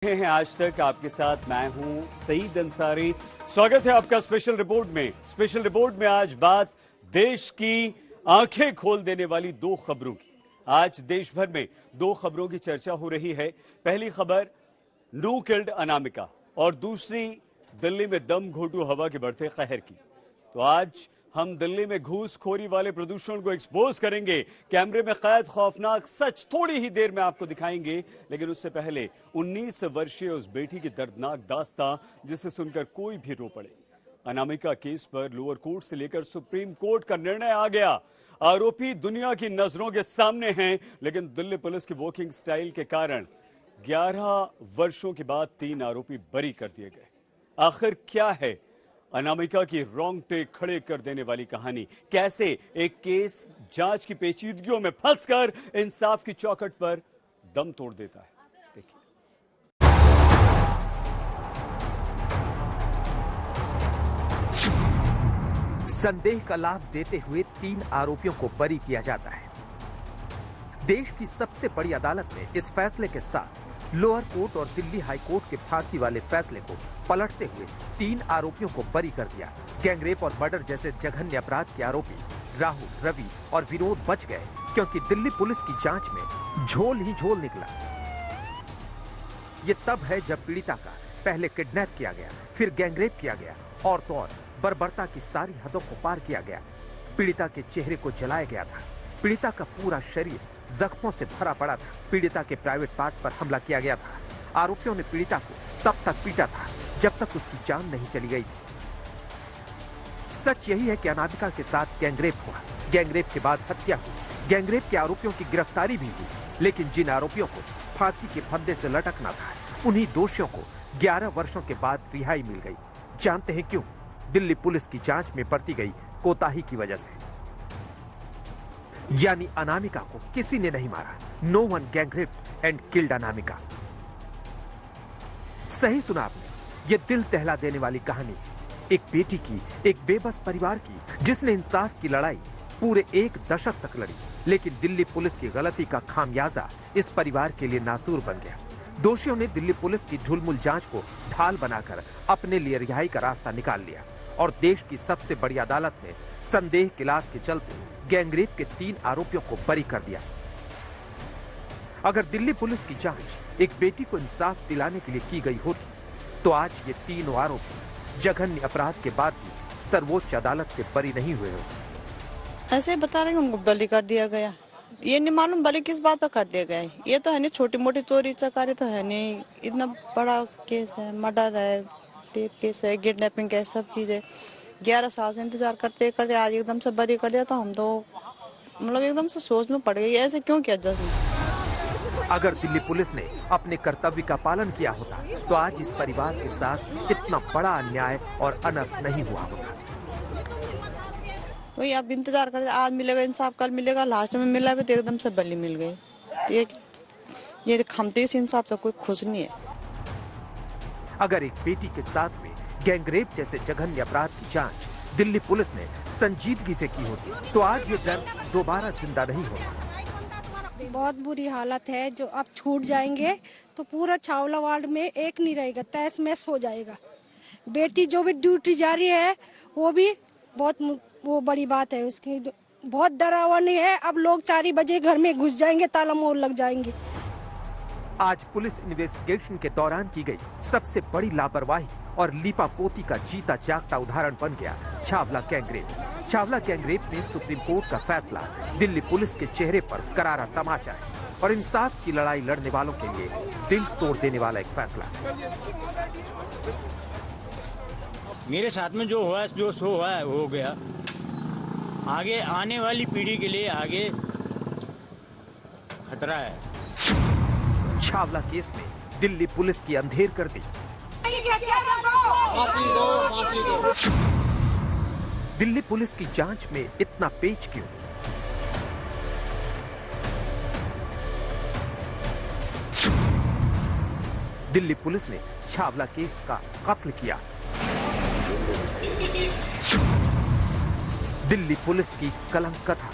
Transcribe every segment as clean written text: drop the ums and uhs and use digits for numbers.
हैं आज तक आपके साथ मैं हूं सईद अंसारी। स्वागत है आपका स्पेशल रिपोर्ट में। स्पेशल रिपोर्ट में आज बात देश की आंखें खोल देने वाली दो खबरों की। आज देश भर में दो खबरों की चर्चा हो रही है। पहली खबर नो किल्ड अनामिका और दूसरी दिल्ली में दम घोटू हवा के बढ़ते कहर की। तो आज हम दिल्ली में घूसखोरी वाले प्रदूषण को एक्सपोज करेंगे, कैमरे में कैद खौफनाक सच थोड़ी ही देर में आपको दिखाएंगे। लेकिन उससे पहले 19 वर्षीय उस बेटी की दर्दनाक दास्तां जिसे सुनकर कोई भी रो पड़े। अनामिका केस पर लोअर कोर्ट से लेकर सुप्रीम कोर्ट का निर्णय आ गया। आरोपी दुनिया की नजरों के सामने हैं, लेकिन दिल्ली पुलिस की वर्किंग स्टाइल के कारण 11 वर्षों के बाद 3 आरोपी बरी कर दिए गए। आखिर क्या है अनामिका की रोंगटे खड़े कर देने वाली कहानी? कैसे एक केस जांच की पेचीदगियों में फंसकर इंसाफ की चौखट पर दम तोड़ देता है? देखिए। संदेह का लाभ देते हुए 3 आरोपियों को बरी किया जाता है। देश की सबसे बड़ी अदालत ने इस फैसले के साथ लोअर कोर्ट और दिल्ली हाई कोर्ट के फांसी वाले फैसले को पलटते हुए 3 आरोपियों को बरी कर दिया। गैंगरेप और मर्डर जैसे जघन्य अपराध के आरोपी राहुल, रवि और विनोद बच गए, क्योंकि दिल्ली पुलिस की जांच में झोल ही झोल निकला। ये तब है जब पीड़िता का पहले किडनैप किया गया, फिर गैंगरेप किया गया और तो और बर्बरता की सारी हदों को पार किया गया। पीड़िता के चेहरे को जलाया गया था। पीड़िता का पूरा शरीर जख्मों से भरा पड़ा था। पीड़िता के प्राइवेट पार्ट पर हमला किया गया था। आरोपियों ने पीड़िता को तब तक पीटा था जब तक उसकी जान नहीं चली गई थी। सच यही है कि अनामिका के साथ गैंगरेप हुआ, गैंगरेप के बाद हत्या हुई, गैंगरेप के आरोपियों की गिरफ्तारी भी हुई। लेकिन जिन आरोपियों को फांसी के फंदे से लटकना था, उन्हीं दोषियों को 11 वर्षों के बाद रिहाई मिल गई। जानते हैं क्यों? दिल्ली पुलिस की जांच में बरती गई कोताही की वजह से। यानी अनामिका को किसी ने नहीं मारा। No one gangrape and killed Anamika. सही सुना आपने। ये दिल दहला देने वाली कहानी एक बेटी की, एक बेबस परिवार की, जिसने इंसाफ की लड़ाई पूरे 1 दशक तक लड़ी। लेकिन दिल्ली पुलिस की गलती का खामियाजा इस परिवार के लिए नासूर बन गया। दोषियों ने दिल्ली पुलिस की ढुलमुल जांच को ढाल बनाकर अपने लिए रिहाई का रास्ता निकाल लिया और देश की सबसे बड़ी अदालत ने संदेह के लाभ के चलते गैंगरेप के 3 आरोपियों को बरी कर दिया। अगर दिल्ली पुलिस की जांच एक बेटी को इंसाफ दिलाने के लिए की गई होती, तो आज ये 3 आरोपी जघन्य अपराध के बाद भी सर्वोच्च अदालत से बरी नहीं हुए होते। ऐसे बता रहे हैं उनको बरी कर दिया गया। ये नहीं मालूम बरी किस बात पर कर दिया गया है। ये तो है नहीं, छोटी मोटी चोरी चकारी तो है नहीं, इतना बड़ा केस है, मर्डर है, रेप केस है, किडनैपिंग है, सब चीजें 11 साल से इंतजार करते करते आज एकदम से बरी कर दिया। तो हम तो मतलब एकदम से सोच में पड़ गए, ऐसे क्यों किया जज ने? अगर दिल्ली पुलिस ने अपने कर्तव्य का पालन किया होता, तो आज इस परिवार के साथ इतना बड़ा अन्याय और अनर्थ नहीं हुआ होता। वही अब इंतजार करते, आज मिलेगा इंसाफ, कल मिलेगा, लास्ट में मिला भी तो एकदम से बली मिल गई। ये खमते से इंसाफ तो कोई खुश नहीं है। अगर एक बेटी के साथ में गैंगरेप जैसे जघन्य अपराध की जांच दिल्ली पुलिस ने संजीदगी से की होती, तो आज ये दर्द दोबारा जिंदा नहीं होता। बहुत बुरी हालत है। जो अब छूट जाएंगे तो पूरा छावला वार्ड में एक नहीं रहेगा, तहस महस हो जाएगा। बेटी जो भी ड्यूटी जा रही है वो भी बहुत वो बड़ी बात है उसकी। बहुत डरावनी है। अब लोग 4 बजे घर में घुस जाएंगे, ताला मोड़ लग जाएंगे। आज पुलिस इन्वेस्टिगेशन के दौरान की गई सबसे बड़ी लापरवाही और लीपापोती का जीता जागता उदाहरण बन गया छावला गैंगरेप। छावला गैंगरेप में सुप्रीम कोर्ट का फैसला दिल्ली पुलिस के चेहरे पर करारा तमाचा है और इंसाफ की लड़ाई लड़ने वालों के लिए दिल तोड़ देने वाला एक फैसला। मेरे साथ में जो हुआ, जो शो हुआ है, वो हो गया। आगे आने वाली पीढ़ी के लिए आगे खतरा है। छावला केस में दिल्ली पुलिस की अंधेर कर दी। दिल्ली पुलिस की जांच में इतना पेच क्यों? दिल्ली पुलिस ने छावला केस का कत्ल किया। दिल्ली पुलिस की कलंक कथा।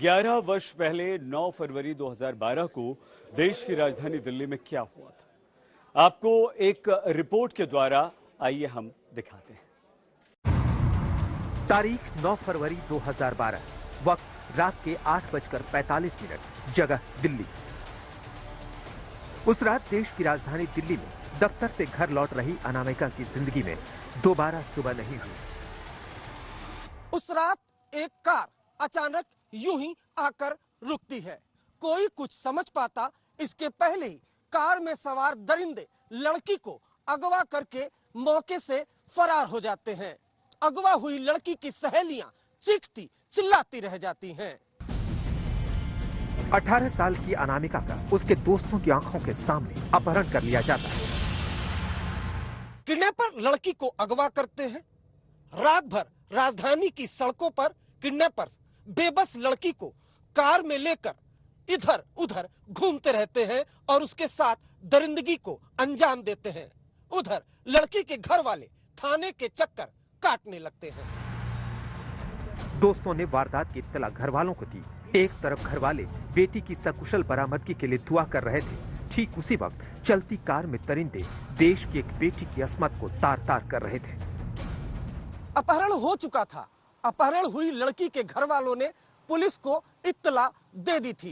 11 वर्ष पहले 9 फरवरी 2012 को देश की राजधानी दिल्ली में क्या हुआ था, आपको एक रिपोर्ट के द्वारा आइए हम दिखाते हैं। तारीख 9 फरवरी 2012, वक्त रात के 8:45, जगह दिल्ली। उस रात देश की राजधानी दिल्ली में दफ्तर से घर लौट रही अनामिका की जिंदगी में दोबारा सुबह नहीं हुई। उस रात एक कार अचानक यूं ही आकर रुकती है। कोई कुछ समझ पाता इसके पहले ही कार में सवार दरिंदे लड़की को अगवा करके मौके से फरार हो जाते हैं। अगवा हुई लड़की की सहेलियां चीखती चिल्लाती रह जाती हैं। 18 साल की अनामिका का उसके दोस्तों की आंखों के सामने अपहरण कर लिया जाता है। किडनैपर लड़की को अगवा करते हैं। रात भर राजधानी की सड़कों पर किडनैपर्स बेबस लड़की को कार में लेकर इधर उधर घूमते रहते हैं और उसके साथ दरिंदगी को अंजाम देते हैं। उधर लड़की के घर वाले थाने के चक्कर काटने लगते हैं। दोस्तों ने वारदात की इत्तला घर वालों को दी। एक तरफ घर वाले बेटी की सकुशल बरामदगी के लिए दुआ कर रहे थे, ठीक उसी वक्त चलती कार में दरिंदे देश की एक बेटी की अस्मत को तार तार कर रहे थे। अपहरण हो चुका था। अपहरण हुई लड़की के घर वालों ने पुलिस को इत्तला दे दी थी।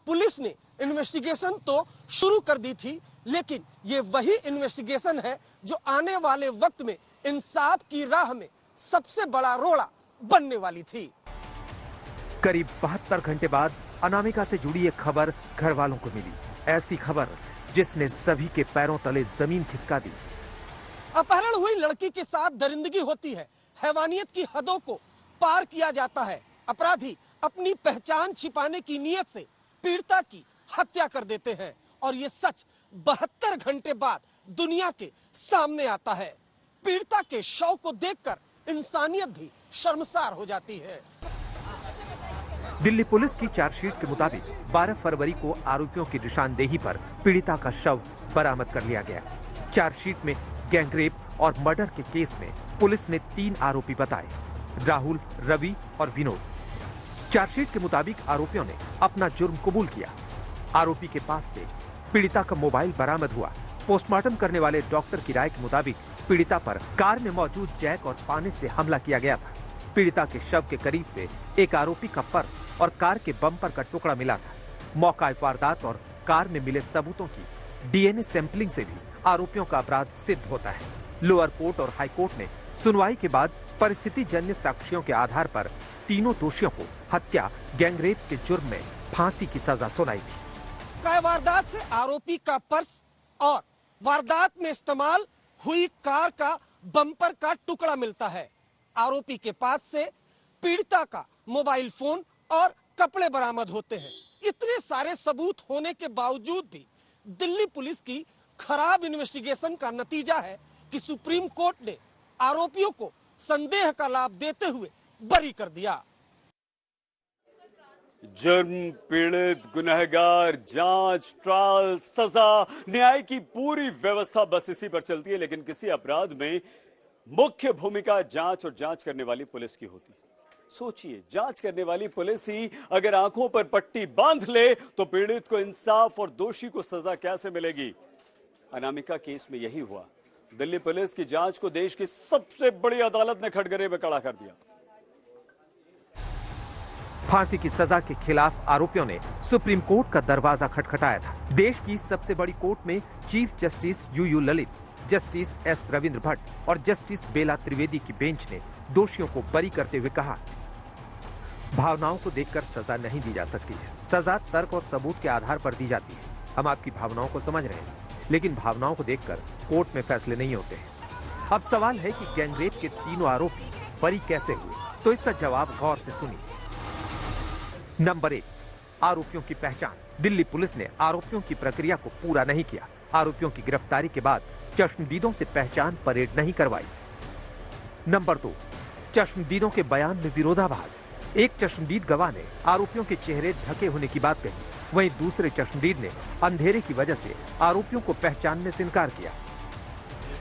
पुलिस ने इन्वेस्टिगेशन तो शुरू कर दी थी, लेकिन ये वही इन्वेस्टिगेशन है जो आने वाले वक्त में इंसाफ की राह में सबसे बड़ा रोड़ा बनने वाली थी। करीब 72 घंटे बाद अनामिका से जुड़ी एक खबर घर वालों को मिली। ऐसी खबर जिसने सभी के पैरों तले जमीन खिसका दी। अपहरण हुई लड़की के साथ दरिंदगी होती है। हैवानियत की हदों को पार किया जाता है। अपराधी अपनी पहचान छिपाने की नीयत से पीड़िता की हत्या कर देते हैं और ये सच 72 घंटे बाद दुनिया के सामने आता है। पीड़िता के शव को देखकर इंसानियत भी शर्मसार हो जाती है। दिल्ली पुलिस की चार्जशीट के मुताबिक 12 फरवरी को आरोपियों की निशानदेही पर पीड़िता का शव बरामद कर लिया गया। चार्जशीट में गैंगरेप और मर्डर के केस में पुलिस ने 3 आरोपी बताए, राहुल, रवि और विनोद। चार्जशीट के मुताबिक आरोपियों ने अपना जुर्म कबूल किया। आरोपी के पास से पीड़िता का मोबाइल बरामद हुआ। पोस्टमार्टम करने वाले डॉक्टर की राय के मुताबिक पीड़िता पर कार में मौजूद जैक और पानी से हमला किया गया था। पीड़िता के शव के करीब से एक आरोपी का पर्स और कार के बम्पर का टुकड़ा मिला था। मौका वारदात और कार में मिले सबूतों की डीएनए सैंपलिंग से भी आरोपियों का अपराध सिद्ध होता है। लोअर कोर्ट और हाई कोर्ट ने सुनवाई के बाद परिस्थिति जन्य साक्ष्यों के आधार पर तीनों दोषियों को हत्या, गैंगरेप के जुर्म में फांसी की सजा सुनाई थी। वारदात से आरोपी का पर्स और वारदात में इस्तेमाल हुई कार का बम्पर का टुकड़ा मिलता है। आरोपी के पास से पीड़िता का मोबाइल फोन और कपड़े बरामद होते हैं। इतने सारे सबूत होने के बावजूद भी दिल्ली पुलिस की खराब इन्वेस्टिगेशन का नतीजा है कि सुप्रीम कोर्ट ने आरोपियों को संदेह का लाभ देते हुए बरी कर दिया। जुर्म, पीड़ित, गुनहगार, जांच, ट्रायल, सजा, न्याय की पूरी व्यवस्था बस इसी पर चलती है। लेकिन किसी अपराध में मुख्य भूमिका जांच और जांच करने वाली पुलिस की होती है। सोचिए, जांच करने वाली पुलिस ही अगर आंखों पर पट्टी बांध ले तो पीड़ित को इंसाफ और दोषी को सजा कैसे मिलेगी? अनामिका केस में यही हुआ। दिल्ली पुलिस की जांच को देश की सबसे बड़ी अदालत ने कटघरे में खड़ा कर दिया। फांसी की सजा के खिलाफ आरोपियों ने सुप्रीम कोर्ट का दरवाजा खटखटाया था। देश की सबसे बड़ी कोर्ट में chief justice UU Lalit, justice S Ravindra Bhatt और जस्टिस बेला त्रिवेदी की बेंच ने दोषियों को बरी करते हुए कहा, भावनाओं को देखकर सजा नहीं दी जा सकती है। सजा तर्क और सबूत के आधार पर दी जाती है। हम आपकी भावनाओं को समझ रहे हैं, लेकिन भावनाओं को देखकर कोर्ट में फैसले नहीं होते हैं। अब सवाल है कि गैंगरेप के तीनों आरोपी बरी कैसे हुए, तो इसका जवाब गौर से सुनिए। नंबर 1, आरोपियों की पहचान। दिल्ली पुलिस ने आरोपियों की प्रक्रिया को पूरा नहीं किया। आरोपियों की गिरफ्तारी के बाद चश्मदीदों से पहचान परेड नहीं करवाई। नंबर 2, चश्मदीदों के बयान में विरोधाभास। एक चश्मदीद गवाह ने आरोपियों के चेहरे ढके होने की बात कही, वहीं दूसरे चश्मदीद ने अंधेरे की वजह से आरोपियों को पहचानने से इनकार किया।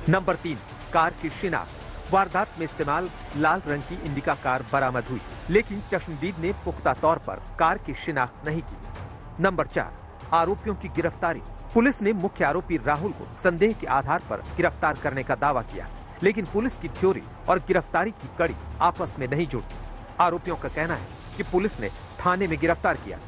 नंबर 3, कार की शिनाख्त। वारदात में इस्तेमाल लाल रंग की इंडिका कार बरामद हुई, लेकिन चश्मदीद ने पुख्ता तौर पर कार की शिनाख्त नहीं की। नंबर 4, आरोपियों की गिरफ्तारी। पुलिस ने मुख्य आरोपी राहुल को संदेह के आधार पर गिरफ्तार करने का दावा किया, लेकिन पुलिस की थ्योरी और गिरफ्तारी की कड़ी आपस में नहीं जुड़ती। आरोपियों का कहना है कि पुलिस ने थाने में गिरफ्तार किया।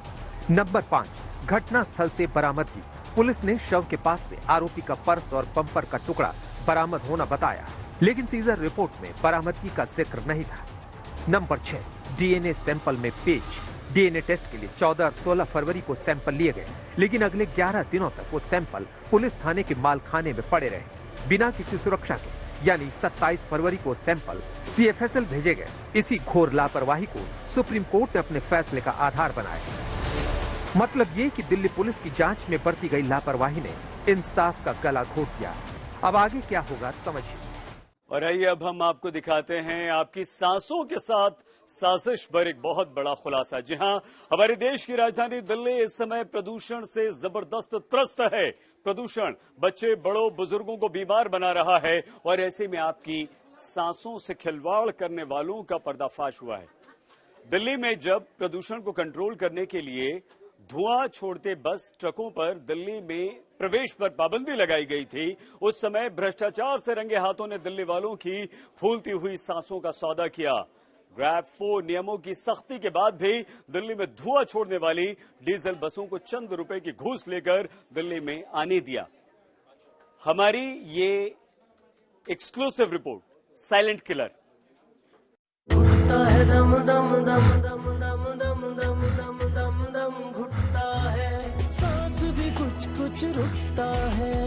नंबर 5, घटना स्थल से बरामदगी। पुलिस ने शव के पास से आरोपी का पर्स और बम्पर का टुकड़ा बरामद होना बताया, लेकिन सीजर रिपोर्ट में बरामदगी का जिक्र नहीं था। नंबर 6, डीएनए सैंपल में पेच। डीएनए टेस्ट के लिए 14 और 16 फरवरी को सैंपल लिए गए, लेकिन अगले 11 दिनों तक वो सैंपल पुलिस थाने के मालखाने में पड़े रहे बिना किसी सुरक्षा के। यानी 27 फरवरी को सैंपल सीएफएसएल भेजे गए। इसी घोर लापरवाही को सुप्रीम कोर्ट ने अपने फैसले का आधार बनाया। मतलब ये कि दिल्ली पुलिस की जांच में बरती गई लापरवाही ने इंसाफ का गला घोट दिया। अब आगे क्या होगा समझिए। और आइए अब हम आपको दिखाते हैं आपकी सांसों के साथ साजिश पर एक बहुत बड़ा खुलासा। जी हां, हमारे देश की राजधानी दिल्ली इस समय प्रदूषण से जबरदस्त त्रस्त है। प्रदूषण बच्चे, बड़ों, बुजुर्गों को बीमार बना रहा है और ऐसे में आपकी सांसों से खिलवाड़ करने वालों का पर्दाफाश हुआ है। दिल्ली में जब प्रदूषण को कंट्रोल करने के लिए धुआं छोड़ते बस ट्रकों पर दिल्ली में प्रवेश पर पाबंदी लगाई गई थी, उस समय भ्रष्टाचार से रंगे हाथों ने दिल्ली वालों की फूलती हुई सांसों का सौदा किया। ग्रैब 4 नियमों की सख्ती के बाद भी दिल्ली में धुआं छोड़ने वाली डीजल बसों को चंद रुपए की घूस लेकर दिल्ली में आने दिया। हमारी ये एक्सक्लूसिव रिपोर्ट, साइलेंट किलर। घुटता है दम दम दम दम दम दम दम दम दम दम घुटता है, सांस भी कुछ कुछ रुकता है।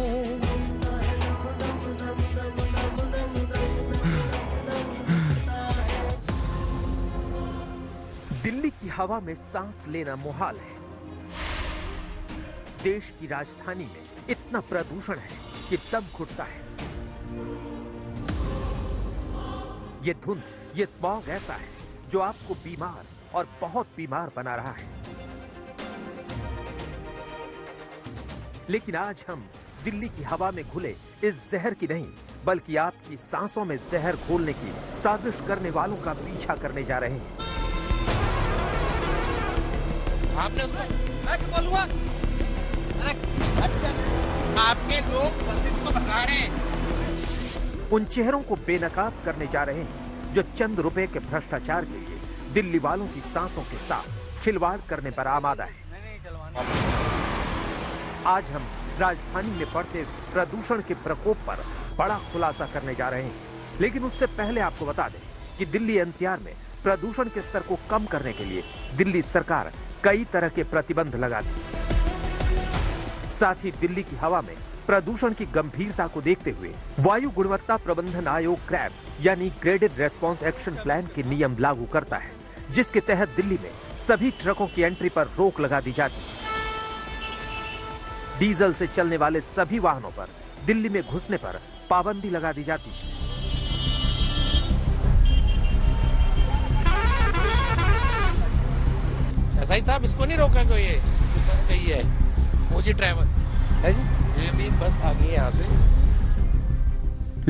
दिल्ली की हवा में सांस लेना मुहाल है। देश की राजधानी में इतना प्रदूषण है कि दम घुटता है। ये धुंध, ये स्मॉग ऐसा है जो आपको बीमार और बहुत बीमार बना रहा है। लेकिन आज हम दिल्ली की हवा में घुले इस जहर की नहीं, बल्कि आपकी सांसों में जहर घोलने की साजिश करने वालों का पीछा करने जा रहे हैं। आपने उसको मैं क्या बोलूंगा? अरे अच्छा, आपके लोग बसेस को भगा रहे हैं। उन चेहरों को बेनकाब करने जा रहे हैं जो चंद रुपए के भ्रष्टाचार के लिए दिल्ली वालों की सांसों के साथ खिलवाड़ करने पर आमादा है। आज हम राजधानी में बढ़ते प्रदूषण के प्रकोप पर बड़ा खुलासा करने जा रहे हैं, लेकिन उससे पहले आपको बता दें कि दिल्ली एनसीआर में प्रदूषण के स्तर को कम करने के लिए दिल्ली सरकार कई तरह के प्रतिबंध लगा दी। साथ ही दिल्ली की हवा में प्रदूषण की गंभीरता को देखते हुए वायु गुणवत्ता प्रबंधन आयोग ग्रैब यानी ग्रेडेड रेस्पॉन्स एक्शन प्लान के नियम लागू करता है, जिसके तहत दिल्ली में सभी ट्रकों की एंट्री पर रोक लगा दी जाती है। डीजल से चलने वाले सभी वाहनों पर दिल्ली में घुसने पर पाबंदी लगा दी जाती है। ऐसा ही साहब, इसको नहीं रोका कोई, ये बस गई है मोजी ट्रैवल है जी, ये भी बस आ गई यहाँ से।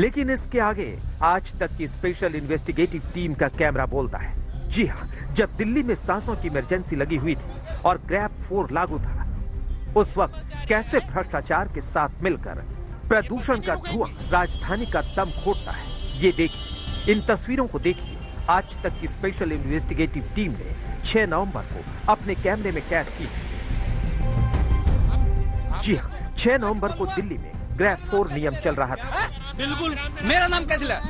लेकिन इसके आगे आज तक की स्पेशल इन्वेस्टिगेटिव टीम का कैमरा बोलता है। जी हाँ, जब दिल्ली में सांसों की इमरजेंसी लगी हुई थी और ग्रैब 4 लागू था, उस वक्त कैसे भ्रष्टाचार के साथ मिलकर प्रदूषण का धुआं राजधानी का दम घोटता है, ये देखिए। इन तस्वीरों को देखिए। आज तक की स्पेशल इन्वेस्टिगेटिव टीम ने 6 नवंबर को अपने कैमरे में कैद की। जी हाँ, 6 नवंबर को दिल्ली में ग्रैब 4 नियम चल रहा था। बिल्कुल, मेरा नाम कैसे लगा?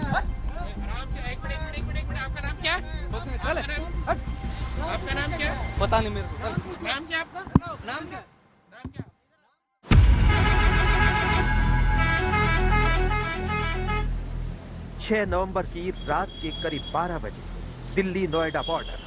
आपका नाम क्या है? आपका नाम क्या है? पता नहीं मेरे को। नाम क्या आपका? नाम क्या? नाम क्या? 6 नवंबर की रात के करीब 12 बजे दिल्ली नोएडा बॉर्डर।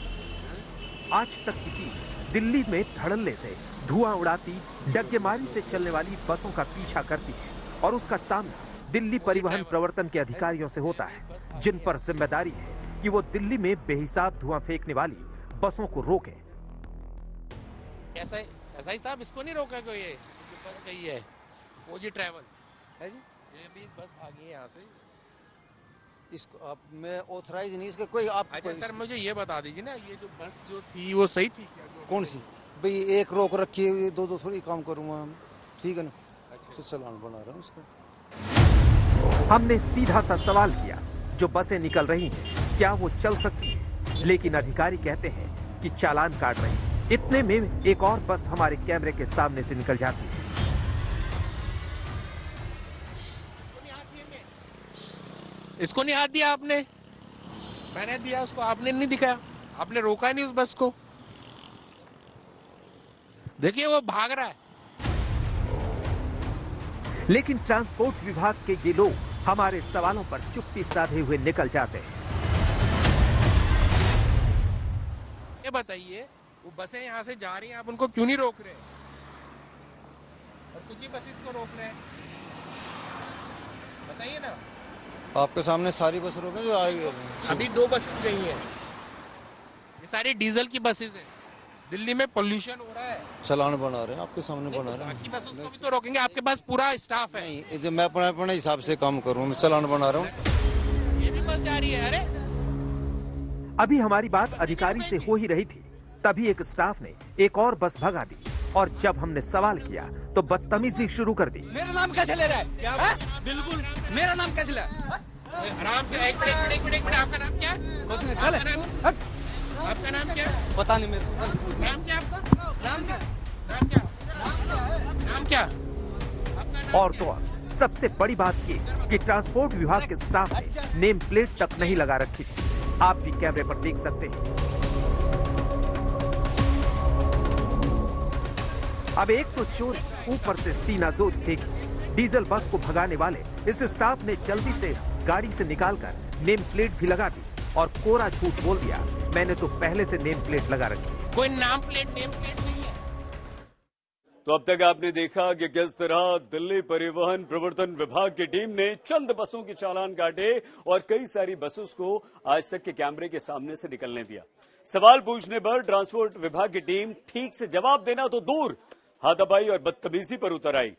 आज तक की टीम दिल्ली में धड़ल्ले से धुआं उड़ाती, डग्गेमारी से चलने वाली बसों का पीछा करती है और उसका सामना दिल्ली परिवहन प्रवर्तन के अधिकारियों से होता है, जिन पर जिम्मेदारी है कि वो दिल्ली में बेहिसाब धुआं फेंकने वाली बसों को रोकें। ऐसा ही साहब, इसको नहीं रोका कोई, ये बस गई है मोजी ट्रैवल है जी, ये भी बस आ गई है यहाँ से। इसको आप मैं ऑथराइज नहीं इसके कोई आप अच्छा सर मुझे ये बता दीजिए ना, ये जो बस जो थी वो सही थी क्या? कौन सी भाई, एक रोक रखी है, दो दो थोड़ी काम करूँगा हम, ठीक है ना। अच्छा चालान बना रहा हूँ इसका। हमने सीधा सा सवाल किया, जो बसें निकल रही हैं क्या वो चल सकती हैं? लेकिन अधिकारी कहते हैं कि चालान काट रहे हैं। इतने में एक और बस हमारे कैमरे के सामने से निकल जाती है। इसको नहीं हाथ दिया आपने? मैंने दिया उसको, आपने नहीं दिखाया, आपने रोका नहीं उस बस को। देखिए वो भाग रहा है। लेकिन ट्रांसपोर्ट विभाग के ये लोग हमारे सवालों पर चुप्पी साधे हुए निकल जाते हैं। ये बताइए, वो बसें यहाँ से जा रही हैं, आप उनको क्यों नहीं रोक रहे? और कुछ ही बसेस को रोक रहे हैं, बताइए ना। आपके सामने सारी बस रोके जो आई है। अभी 2 बसेस गई हैं, ये सारी डीजल की बसेस हैं। दिल्ली में पोल्यूशन हो रहा है, चालान बना रहे हैं, आपके सामने बना रहे हैं। बाकी बसेस को भी तो रोकेंगे, आपके पास पूरा स्टाफ है। नहीं, जो मैं अपने हिसाब से काम करूँ, मैं चालान बना रहा हूँ। ये भी बस जा रही है। अरे अभी हमारी बात अधिकारी से हो ही रही थी, तभी एक स्टाफ ने एक और बस भगा दी और जब हमने सवाल किया तो बदतमीजी शुरू कर दी। मेरा नाम कैसे ले रहा है? बिल्कुल मेरा नाम कैसे ले? आराम से, एक मिनट, आपका नाम क्या है? आपका नाम क्या है? पता नहीं मेरा नाम क्या आपका? नाम क्या? नाम क्या? और तो और सबसे बड़ी बात ये कि ट्रांसपोर्ट विभाग के स्टाफ ने नेम प्लेट तक नहीं लगा रखी थी। आप भी कैमरे पर देख सकते हैं। अब एक तो चोरी, ऊपर से सीना जोर देखी। डीजल बस को भगाने वाले इस स्टाफ ने जल्दी से गाड़ी से निकालकर नेम प्लेट भी लगा दी और कोरा झूठ बोल दिया, मैंने तो पहले से नेम प्लेट लगा रखी। कोई नेम प्लेट नहीं है। तो अब तक आपने देखा कि किस तरह दिल्ली परिवहन प्रवर्तन विभाग की टीम ने चंद बसों के चालान काटे और कई सारी बसों को आज तक के कैमरे के सामने से निकलने दिया। सवाल पूछने पर ट्रांसपोर्ट विभाग की टीम ठीक से जवाब देना तो दूर, हाथापाई और बदतमीजी पर उतर आई।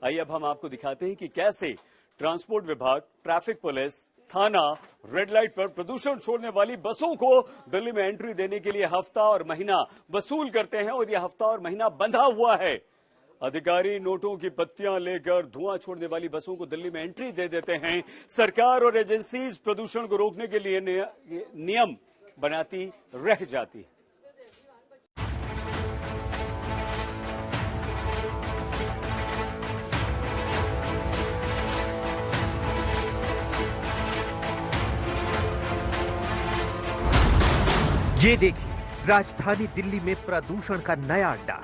आइए अब हम आपको दिखाते हैं कि कैसे ट्रांसपोर्ट विभाग, ट्रैफिक पुलिस, थाना, रेड लाइट पर प्रदूषण छोड़ने वाली बसों को दिल्ली में एंट्री देने के लिए हफ्ता और महीना वसूल करते हैं और यह हफ्ता और महीना बंधा हुआ है। अधिकारी नोटों की पत्तियां लेकर धुआं छोड़ने वाली बसों को दिल्ली में एंट्री दे देते हैं। सरकार और एजेंसीज प्रदूषण को रोकने के लिए नियम बनाती रह जाती है। ये देखिए, राजधानी दिल्ली में प्रदूषण का नया अड्डा।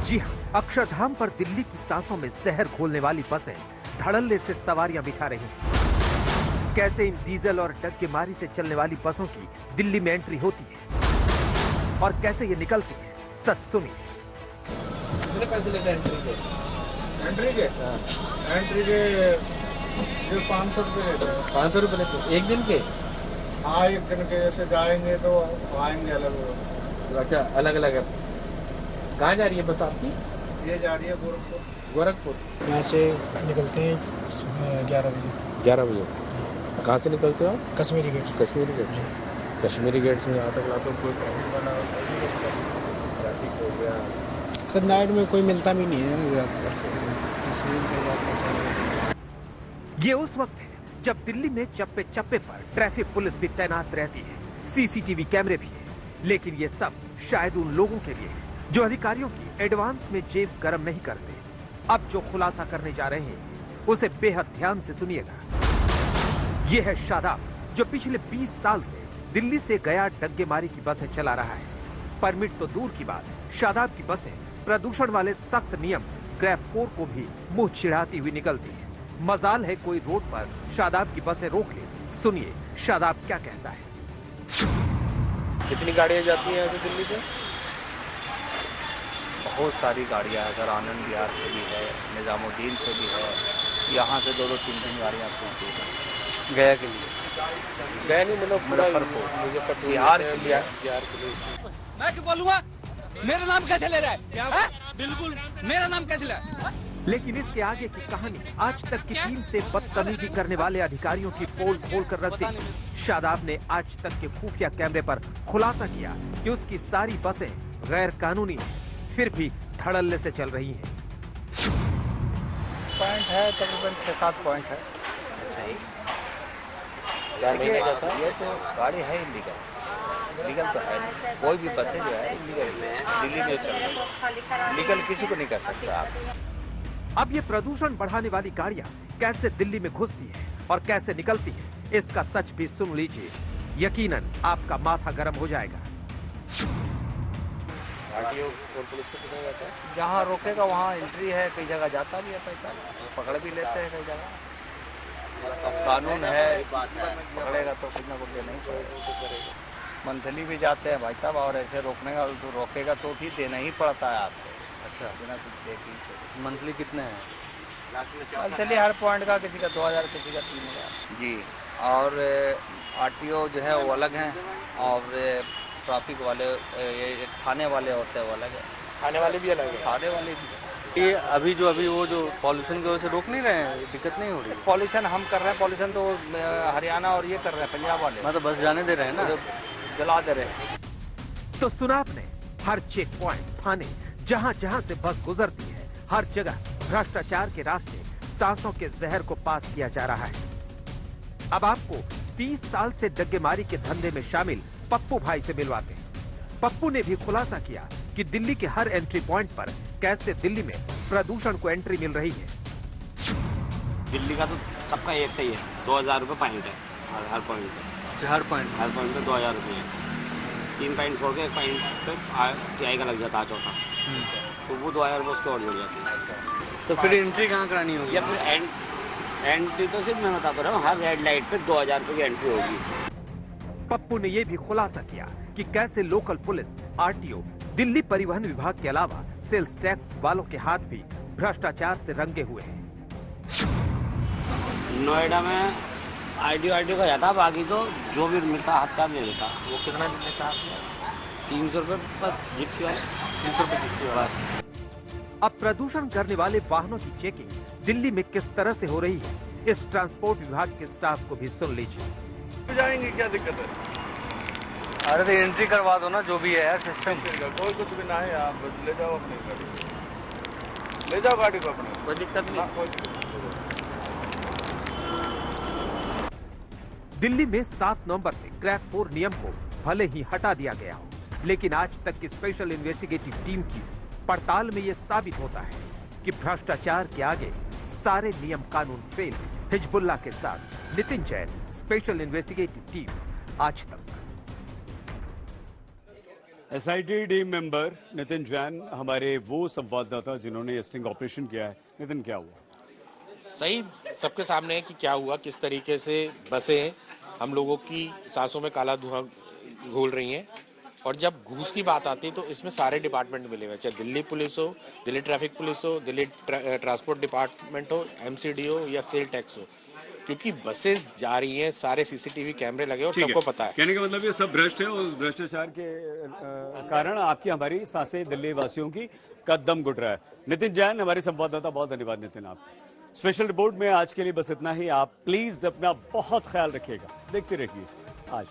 जी हां, अक्षरधाम पर दिल्ली की सांसों में जहर घोलने वाली बसें धड़ल्ले से सवारियां बिठा रही हैं। कैसे इन डीजल और डग्गेमारी से चलने वाली बसों की दिल्ली में एंट्री होती है और कैसे ये निकलती है, सच सुनिए। कितने पैसे लेते हैं एंट्री के? एंट्री के 500 रुपये लेते हैं। 500 रुपये लेते हैं एक दिन के? हाँ, एक दिन के जैसे जाएंगे तो आएंगे अलग अलग। अच्छा, अलग अलग है। कहाँ जा रही है बस आपकी? ये जा रही है गोरखपुर। गोरखपुर यहाँ से निकलते हैं 11 बजे। 11 बजे कहाँ से निकलते हो? Kashmere Gate. Kashmere Gate. Kashmere Gate से यहाँ तक लाते हो? कोई ट्रैफिक वाला ट्रैफिक हो गया सर? नाइट में कोई मिलता भी नहीं है। ये उस वक्त है जब दिल्ली में चप्पे चप्पे पर ट्रैफिक पुलिस भी तैनात रहती है, सीसीटीवी कैमरे भी है। लेकिन ये सब शायद उन लोगों के लिए जो अधिकारियों की एडवांस में जेब गरम नहीं करते। अब जो खुलासा करने जा रहे हैं उसे बेहद ध्यान से सुनिएगा। ये है शादाब, जो पिछले 20 साल से दिल्ली से गया डग्गेमारी की बसें चला रहा है। परमिट तो दूर की बात, शादाब की बसें प्रदूषण वाले सख्त नियम ग्रैब 4 को भी मुंह चिढ़ाती हुई निकलती है। मजाल है कोई रोड पर शादाब की बसें रोक ले। सुनिए शादाब क्या कहता है। कितनी गाड़ियाँ जाती हैं यहाँ से दिल्ली पे? बहुत सारी गाड़ियाँ है सर, आनंद विहार से भी है, निजामुद्दीन से भी है, यहाँ से 2-2, 3-3 गाड़ियाँ पहुँचती हैं गया के लिए। गया नहीं मतलब मुजफ्फरपुर, बिहार के लिए। मैं क्या बोलूँगा? मेरा नाम कैसे ले रहा है? बिल्कुल मेरा नाम कैसे ले? लेकिन इसके आगे की कहानी आज तक की टीम से बदतमीजी करने वाले अधिकारियों की पोल खोल कर रख दी। शादाब ने आज तक के खुफिया कैमरे पर खुलासा किया कि उसकी सारी बसें गैर कानूनी हैं, फिर भी धड़ल्ले से चल रही हैं। पॉइंट है तकरीबन 6-7 पॉइंट है। ये तो गाड़ी है इलीगल तो है नहीं। कोई भी बसें जो है इलीगल दिल्ली में चल रही है, लीगल किसी को नहीं कर सकते आप। अब ये प्रदूषण बढ़ाने वाली गाड़ियां कैसे दिल्ली में घुसती हैं और कैसे निकलती हैं, इसका सच भी सुन लीजिए। यकीनन आपका माथा गर्म हो जाएगा। जहाँ रोकेगा वहाँ एंट्री है, कई जगह जाता भी है पैसा, पकड़ भी लेते हैं कई जगह। अब कानून है, पकड़ेगा तो कुछ ना कुछ देना ही पड़ेगा। मंथली भी जाते हैं भाई साहब, और ऐसे रोकेगा तो भी देना ही पड़ता है आपको। अच्छा, बिना कुछ देखी। मंथली कितने हैं? मंथली हर पॉइंट का किसी का 2000, किसी का 3000 जी। और आरटीओ जो है वो अलग हैं, और ट्रैफिक वाले ये थाने वाले होते हैं वो अलग है। थाने वाले भी अलग है? थाने वाले भी। ये अभी वो जो पॉल्यूशन की वजह से रोक नहीं रहे हैं, दिक्कत नहीं हो रही? पॉल्यूशन हम कर रहे हैं, पॉल्यूशन तो हरियाणा और ये कर रहे हैं, पंजाब वाले। मतलब बस जाने दे रहे हैं ना, जला दे रहे हैं। तो सुना आपने, हर चेक पॉइंट, थाने, जहां जहां से बस गुजरती है, हर जगह भ्रष्टाचार के रास्ते सांसों के जहर को पास किया जा रहा है। अब आपको 30 साल से डग्गेमारी के धंधे में शामिल पप्पू भाई से मिलवाते हैं। पप्पू ने भी खुलासा किया कि दिल्ली के हर एंट्री पॉइंट पर कैसे दिल्ली में प्रदूषण को एंट्री मिल रही है। दिल्ली का तो सबका एक सही है, 2000 रुपये पॉइंट है हर पॉइंट पे। हर पॉइंट पे 2000 रुपये है। 3 पॉइंट छोड़ के 1 पॉइंट पे टीआई का लग जाता है चौथा, तो वो 2000 रुपये उसके और जुड़ जाती है। तो फिर एंट्री कहाँ करानी होगी? या फिर एंट्री तो सिर्फ मैं बता रहा हूँ, हर रेड लाइट पे 2000 रुपये की एंट्री होगी। पप्पू ने यह भी खुलासा किया कि कैसे लोकल पुलिस, आरटीओ, दिल्ली परिवहन विभाग के अलावा सेल्स टैक्स वालों के हाथ भी भ्रष्टाचार से रंगे हुए हैं। नोएडा में आरटीओ का जाता, बाकी तो जो भी मिलता हत्या ले लेता। वो कितना लेता है? 300 रुपये बस जिप्सी वाले, 300 रुपये जिप्सी वाला। अब प्रदूषण करने वाले वाहनों की चेकिंग दिल्ली में किस तरह से हो रही है, इस ट्रांसपोर्ट विभाग के स्टाफ को भी सुन लीजिए। जाएंगे, क्या दिक्कत है? अरे तो एंट्री करवा दो ना, जो भी है यार सिस्टम। कोई कुछ भी ना है, आप बस ले जाओ अपनी गाड़ी, ले जाओ गाड़ी को अपनी, कोई दिक्कत नहीं। दिल्ली में 7 नवंबर से ग्रैब 4 नियम को भले ही हटा दिया गया हो, लेकिन आज तक की स्पेशल इन्वेस्टिगेटिव टीम की पड़ताल में यह साबित होता है कि भ्रष्टाचार के आगे सारे नियम कानून फेल। हिजबुल्लाह के साथ Nitin Jain, special investigative team, आज तक। SIT team member Nitin Jain हमारे वो संवाददाता जिन्होंने ये स्टिंग ऑपरेशन किया है। नितिन, क्या हुआ? सही सबके सामने है कि क्या हुआ, किस तरीके से बसें हम लोगों की सांसों में काला धुआं घोल रही हैं। और जब घूस की बात आती है तो इसमें सारे डिपार्टमेंट मिले हुए, चाहे दिल्ली पुलिस हो, दिल्ली ट्रैफिक पुलिस हो, दिल्ली ट्रांसपोर्ट डिपार्टमेंट हो, एमसीडी हो या सेल टैक्स हो, क्योंकि बसेस जा रही हैं, सारे सीसीटीवी कैमरे लगे और सबको पता है। कहने का मतलब ये सब भ्रष्ट है, और उस भ्रष्टाचार के कारण आपकी हमारी सांसें दिल्ली वासियों की कदम घुट रहा है। नितिन जैन हमारे संवाददाता, बहुत धन्यवाद नितिन। आप स्पेशल रिपोर्ट में आज के लिए बस इतना ही। आप प्लीज अपना बहुत ख्याल रखिएगा, देखते रहिए आज।